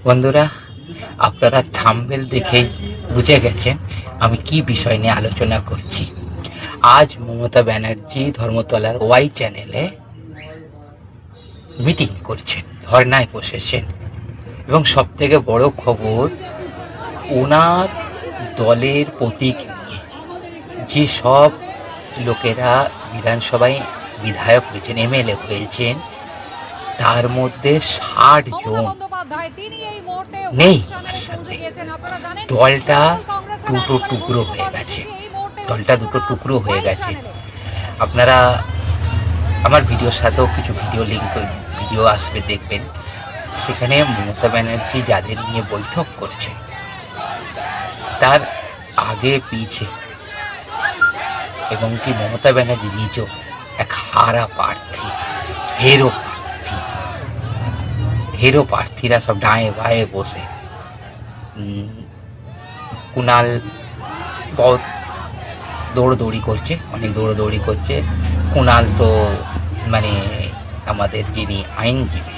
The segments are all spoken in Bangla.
বন্ধুরা, আপনারা থাম্বনেল দেখেই বুঝে গেছেন আমি কি বিষয় নিয়ে আলোচনা করছি। আজ মমতা ব্যানার্জি ধর্মতলার ওয়াই চ্যানেলে মিটিং করছেন, ধর্নায় বসেছেন, এবং সব থেকে বড় খবর, ওনার দলের প্রতীক নিয়ে যে সব লোকেরা বিধানসভায় বিধায়ক হয়েছেন, এমএলএ হয়েছেন, তার মধ্যে 60 জন নেই ওনার সাথে। দলটা দুটো টুকরো হয়ে গেছে, টুকরো হয়ে গেছে। আপনারা আমার ভিডিওর সাথেও কিছু ভিডিও আসবে, দেখবেন। সেখানে মমতা ব্যানার্জি যাদের নিয়ে বৈঠক করছে, তার আগে পিছে এবং কি মমতা ব্যানার্জি নিজেও এক হারা প্রার্থী, হেরো প্রার্থীরা সব ডায়ে বায়ে বসে। কুণাল বহুত দৌড়দৌড়ি করছে, অনেক দৌড়দৌড়ি করছে। কুণাল তো মানে আমাদের যিনি আইনজীবী,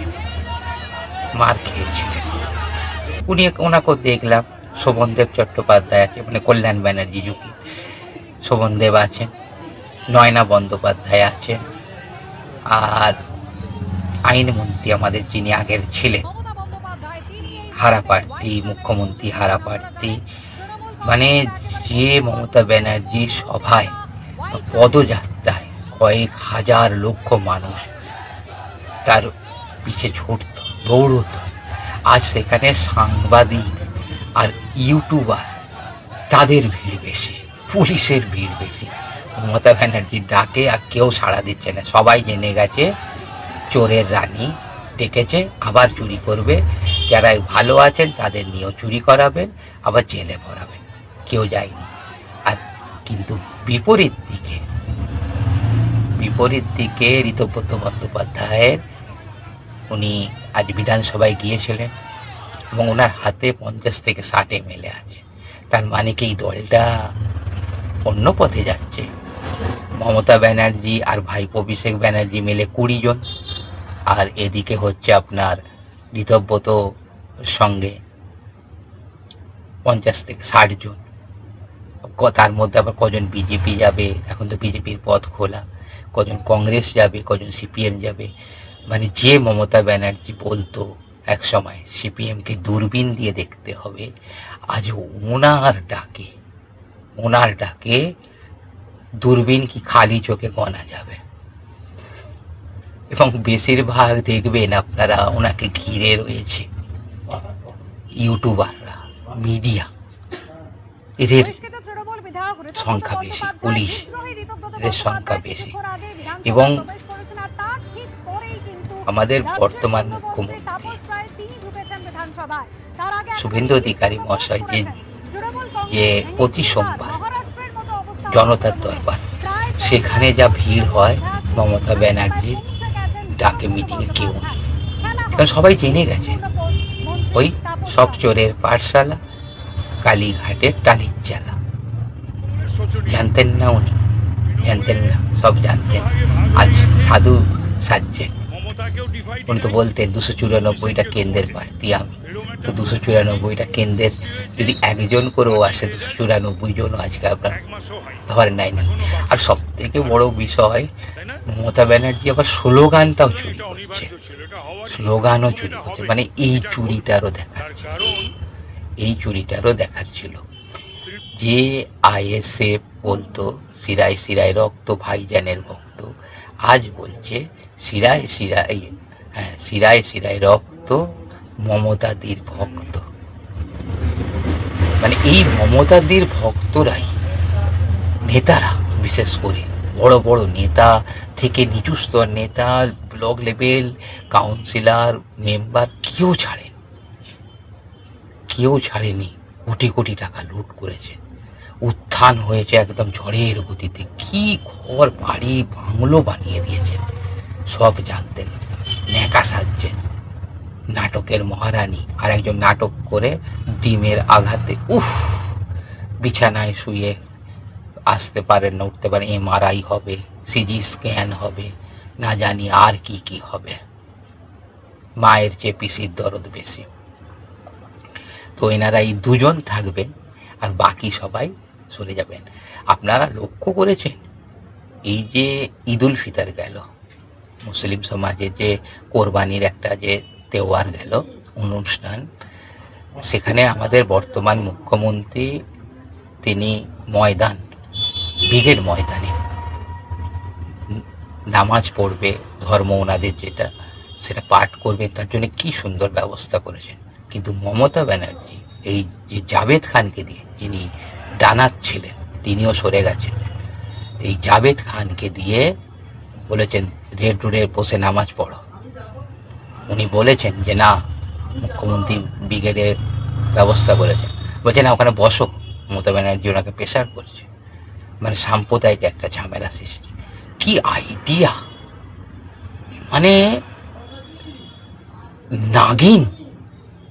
মার খেয়েছিলেন, ওনাকেও দেখলাম। শোভনদেব চট্টোপাধ্যায় আছে, মানে কল্যাণ ব্যানার্জি যুগী শোভনদেব আছেন, নয়না বন্দ্যোপাধ্যায় আছেন, আর আইনমন্ত্রী আমাদের যিনি আগের ছিলেন, হারা প্রার্থী, মুখ্যমন্ত্রী হারা প্রার্থী। মানে যে মমতা ব্যানার্জির সভায় পদযাত্রায় কয়েক হাজার লক্ষ মানুষ তার পিছে ছুটত, দৌড়ত, আজ সেখানে সাংবাদিক আর ইউটিউবার তাদের ভিড় বেশি, পুলিশের ভিড় বেশি। মমতা ব্যানার্জির ডাকে আর কেউ সাড়া দিচ্ছে না। সবাই জেনে গেছে চোরের রানী ডেকেছে, আবার চুরি করবে। যারা ভালো আছেন তাদের নিয়েও চুরি করাবেন, আবার জেলে ভরাবেন। কেউ যায়নি। আর কিন্তু বিপরীত দিকে ঋতব্রত বন্দ্যোপাধ্যায়ের, উনি আজ বিধানসভায় গিয়েছিলেন এবং ওনার হাতে 50 থেকে 60 এমএলএ আছে। তার মানে কি এই দলটা অন্য পথে যাচ্ছে? মমতা ব্যানার্জি আর ভাইপো অভিষেক ব্যানার্জি মিলে 20 জন, আর এদিকে হচ্ছে আপনার ঋতব্রত সঙ্গে 50 থেকে 60 জন। তার মধ্যে আবার কজন বিজেপি যাবে, এখন তো বিজেপির পথ খোলা, কজন কংগ্রেস যাবে, কজন সিপিএম যাবে। মানে যে মমতা ব্যানার্জি বলতো এক সময় সিপিএমকে দূরবীন দিয়ে দেখতে হবে, আজ ওনার ডাকে দূরবীন কি খালি চোখে গণা যাবে। এবং বেশিরভাগ দেখবেন আপনারা ওনাকে ঘিরে রয়েছে ইউটিউবাররা, মিডিয়া, এদের সংখ্যা বেশি, পুলিশ এদের সংখ্যা বেশি। এবং আমাদের বর্তমান মুখ্যমন্ত্রী শুভেন্দু অধিকারী মহাশয় যে প্রতি সোমবার জনতার দরবার, সেখানে যা ভিড় হয়, মমতা ব্যানার্জির ডাকে মিটিংয়ে কেউ নেই। কারণ সবাই জেনে গেছে ওই সব চোরের পাঠশালা, কালীঘাটের টালির চালা। জানতেন না উনি, জানতেন না, সব জানতেন। আজ সাধু সাজছেন। উনি তো বলতেন 294টা কেন্দ্রের প্রার্থী আমি, তো 294টা কেন্দ্রের যদি একজন করেও আসে, 294 জনও আজকে আপনার ধরেন নাই না। আর সব থেকে বড় বিষয়, মমতা ব্যানার্জি আবার স্লোগানও চুরি করছে। মানে এই চুরিটারও দেখার ছিল। যে আইএসএফ বলতো শিরায় শিরায় রক্ত, ভাইজানের ভক্ত, আজ বলছে শিরায় শিরায় রক্ত, মমতাদির ভক্ত। মানে এই মমতাদির ভক্তরাই, নেতারা, বিশেষ করে বড় বড় নেতা থেকে নিচু স্তর নেতা, ব্লক লেভেল কাউন্সিলর, মেম্বার, কেউ ছাড়েনি। কোটি কোটি টাকা লুট করেছে, উত্থান হয়েছে একদম ঝড়ের গতিতে। কি ঘর বাড়ি বাংলো বানিয়ে দিয়েছেন, সব জানতেন। ন্যাকা সাজছেন, নাটকের মহারানী। আর একজন নাটক করে ডিমের আঘাতে বিছানায় শুয়ে আসতে পারেন না, উঠতে পারেন, MRI হবে, সিজি স্ক্যান হবে, না জানি আর কি হবে। মায়ের চেয়ে পিসির দরদ বেশি। তো এনারা এই দুজন থাকবেন আর বাকি সবাই সরে যাবেন। আপনারা লক্ষ্য করেছেন এই যে ঈদ উল ফিতর গেল, মুসলিম সমাজে যে কোরবানির একটা যে তেওয়ার গেল অনুষ্ঠান, সেখানে আমাদের বর্তমান মুখ্যমন্ত্রী তিনি ব্রিগেড ময়দানে নামাজ পড়বে, ধর্ম ওনাদের যেটা সেটা পাঠ করবে, তার জন্য কি সুন্দর ব্যবস্থা করেছেন। কিন্তু মমতা ব্যানার্জি এই যে জাভেদ খানকে দিয়ে, যিনি ডানাত ছিলেন, তিনিও সরে গেছেন, এই জাভেদ খানকে দিয়ে বলেছেন রেড রোডে বসে নামাজ পড়ো। উনি বলেছেন যে না, মুখ্যমন্ত্রী ব্রিগেডের ব্যবস্থা করেছেন, বলছে না ওখানে বসো। মমতা ব্যানার্জি ওনাকে প্রেশার করছে, মানে সাম্প্রদায়িক একটা ঝামেলা সৃষ্টি। কি আইডিয়া! মানে नागिन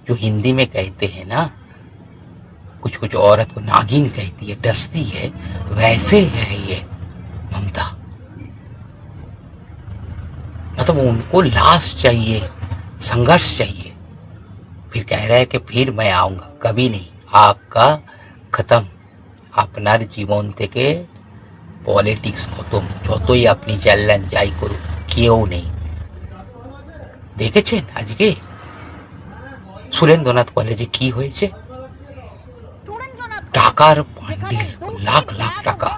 जो हिंदी में कहते हैं ना, कुछ कुछ औरत को नागिन कहती है, डसती है, वैसे है ये ममता। मतलब उनको लाश चाहिए, संघर्ष चाहिए, फिर कह रहा है कि फिर मैं आऊंगा। कभी नहीं, आपका खत्म। আপনার জীবন থেকে পলিটিক্স খতম। যতই আপনি চাল্লান যাই করুন, কেউ নেই। দেখেছেন আজকে সুরেন্দ্রনাথ কলেজে কি হয়েছে? টাকার বান্ডিল, লাখ লাখ টাকা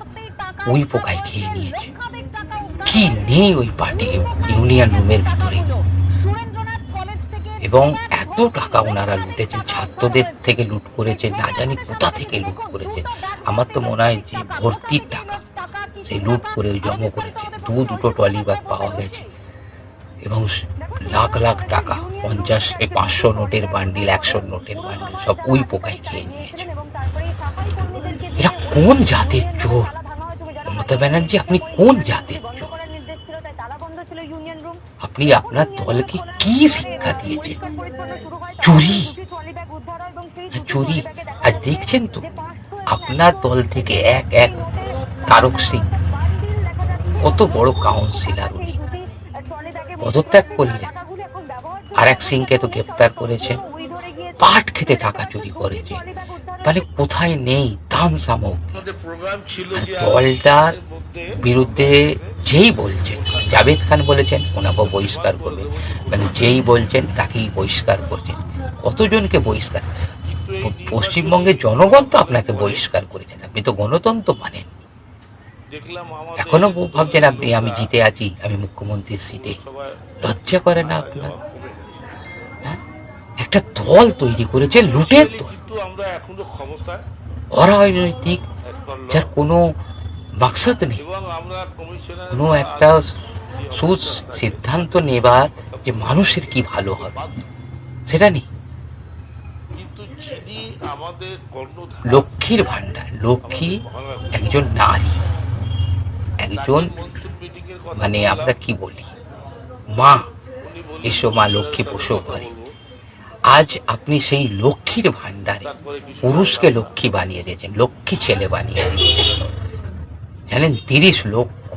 ওই পোকায় খেয়ে নিয়েছে। কি নেই ওই পার্টি ইউনিয়ন রুমের ভিতরে। এবং এত টাকা ওনারা লুটেছেন, ছাত্রদের থেকে লুট করেছে, না জানি কোথা থেকে লুট করেছে। আমার তো মনে হয় যে ভর্তির টাকা সেই লুট করে জমা করেছে। দুটো ট্রলি ব্যাগ পাওয়া গেছে এবং লাখ লাখ টাকা, 500 নোটের বান্ডিল, 100 নোটের বান্ডিল সব ওই পোকায় খেয়ে নিয়েছে। এটা কোন জাতের চোর? মমতা ব্যানার্জি, আপনি কোন জাতের চোর? আপনি আপনার দলকে কি শিক্ষা দিয়েছেন? চুরি, চুরি। আজ দেখছেন তো আপনার দল থেকে এক তারক সিং, কত বড় কাউন্সিলর, উনি পদত্যাগ করলেন। আর এক সিংকে তো গ্রেপ্তার করেছে, পাট খেতে টাকা চুরি করেছে। তাহলে কোথায় নেই দান সামগ্রী? দলটার বিরুদ্ধে যেই বলছেন, জাভেদ খান বলেছেন ওনাকে বহিষ্কার করবে, মানে যেই বলছেন তাকেই বহিষ্কার করছেন। কতজনকে বহিষ্কার? পশ্চিমবঙ্গের জনগণ তো আপনাকে বহিষ্কার করেছেন। আপনি তো গণতন্ত্র মানেন। এখনো ভাবছেন আপনি আমি জিতে আছি, আমি মুখ্যমন্ত্রীর সিটে। লজ্জা করে না আপনার? একটা দল তৈরি করেছে, লুটের দল, অরাজনৈতিক, যার কোনো মাকসাদ নেই, কোনো একটা সিদ্ধান্ত নেবার যে মানুষের কি ভালো হবে সেটা নেই। লক্ষ্মীর ভান্ডার, লক্ষ্মী একজন নারী, একজন মানে আমরা কি বলি মা, এসো মা লক্ষ্মী বসো ঘরে। আজ আপনি সেই লক্ষ্মীর ভান্ডারে পুরুষকে লক্ষ্মী বানিয়ে দিয়েছেন, লক্ষ্মী ছেলে বানিয়ে দিয়েছেন। জানেন 30 লক্ষ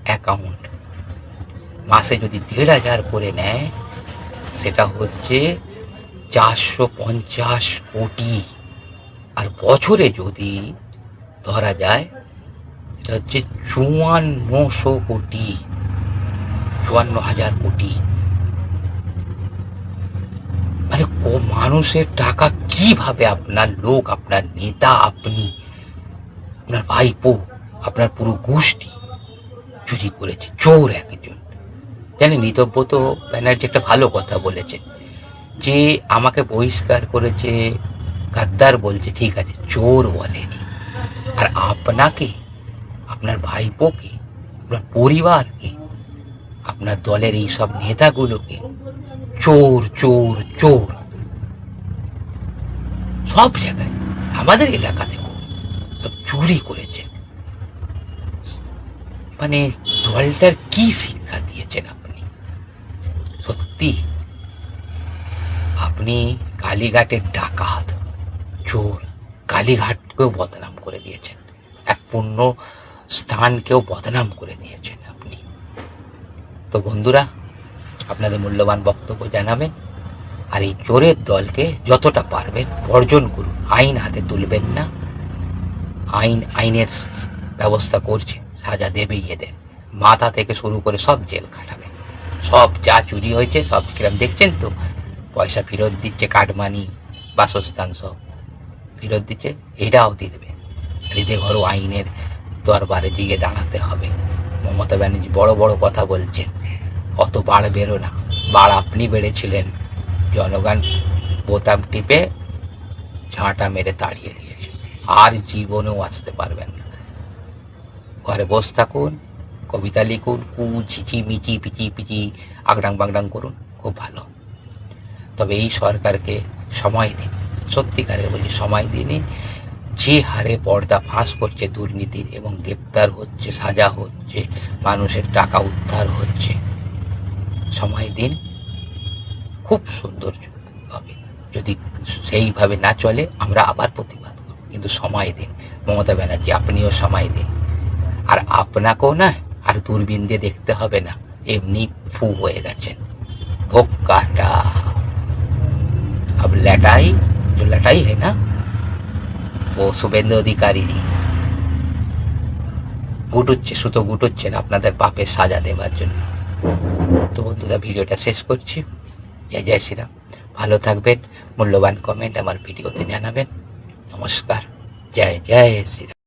অ্যাকাউন্ট, মাসে যদি 1,500 করে নেয় সেটা হচ্ছে 450 কোটি। আর বছরে যদি ধরা যায় এটা হচ্ছে 5400 কোটি, 54,000 কোটি। মানে মানুষের টাকা কিভাবে আপনার লোক, আপনার নেতা, আপনি, আপনার ভাইপো, আপনার পুরো গোষ্ঠী চুরি করেছে। চোর একজন। জানেন ঋতব্রত ব্যানার্জি একটা ভালো কথা বলেছেন যে আমাকে বহিষ্কার করেছে, গাদ্দার বলছে, ঠিক আছে, চোর বলেনি। আর আপনাকে, আপনার ভাইপোকে, আপনার পরিবারকে, আপনার দলের এই সব নেতাগুলোকে চোর চোর চোর সব জায়গায়, আমাদের এলাকা থেকেও সব চুরি করেছেন। মানে দলটার কি শিক্ষা দিয়েছেন আপনি? সত্যি আপনি কালীঘাটের ডাকাত, চোর, কালীঘাটকেও বদনাম করে দিয়েছেন, এক পুণ্য স্থানকেও বদনাম করে দিয়েছেন আপনি। তো বন্ধুরা, আপনাদের মূল্যবান বক্তব্য জানাবেন। আর এই চোরের দলকে যতটা পারবেন বর্জন করুন। আইন হাতে তুলবেন না। আইনের ব্যবস্থা করছে, সাজা দেবেই এদের। মাথা থেকে শুরু করে সব জেল খাটাবে। সব যা চুরি হয়েছে সব কিরম দেখছেন তো, পয়সা ফেরত দিচ্ছে, কাটমানি, বাসস্থান সব ফেরত দিচ্ছে, এটাও দিয়ে দেবে। হৃদে ঘরও আইনের দরবারে গিয়ে দাঁড়াতে হবে। মমতা ব্যানার্জি বড় বড় কথা বলছেন, অত বাড় বেরো না। বাড় আপনি বেড়েছিলেন, জনগণ বোতাম টিপে ঝাঁটা মেরে তাড়িয়ে দিয়েছে। আর জীবনেও আসতে পারবেন না। ঘরে বসে থাকুন, কবিতা লিখুন, ঝিচি মিচি পিচি পিচি আগডাং বাগডাং করুন, খুব ভালো। তবে এই সরকারকে সময় দিন, সত্যিকারের বলছি সময় দিন। যে হারে পর্দা ফাঁস করছে দুর্নীতির এবং গ্রেপ্তার হচ্ছে, সাজা হচ্ছে, মানুষের টাকা উদ্ধার হচ্ছে, সময় দিন, খুব সুন্দর হবে। যদি সেইভাবে না চলে আমরা আবার প্রতিবাদ করব, কিন্তু সময় দিন। মমতা ব্যানার্জি আপনিও সময় দিন। আর আপনাকেও না আর দূরবীন দিয়ে দেখতে হবে না, এমনি ফু হয়ে গেছেন। ভোগ কাটা अब लटाई जो लटाई है ना ও শুভেন্দু অধিকারীরই গুটোচ্ছে, সুতো গুটোচ্ছেন আপনাদের পাপের সাজা দেওয়ার জন্য। তো বন্ধুরা, ভিডিওটা শেষ করছি। জয় জয় শ্রীরাম। ভালো থাকবেন, মূল্যবান কমেন্ট আমার ভিডিওতে জানাবেন। নমস্কার, জয় জয় শ্রীরাম।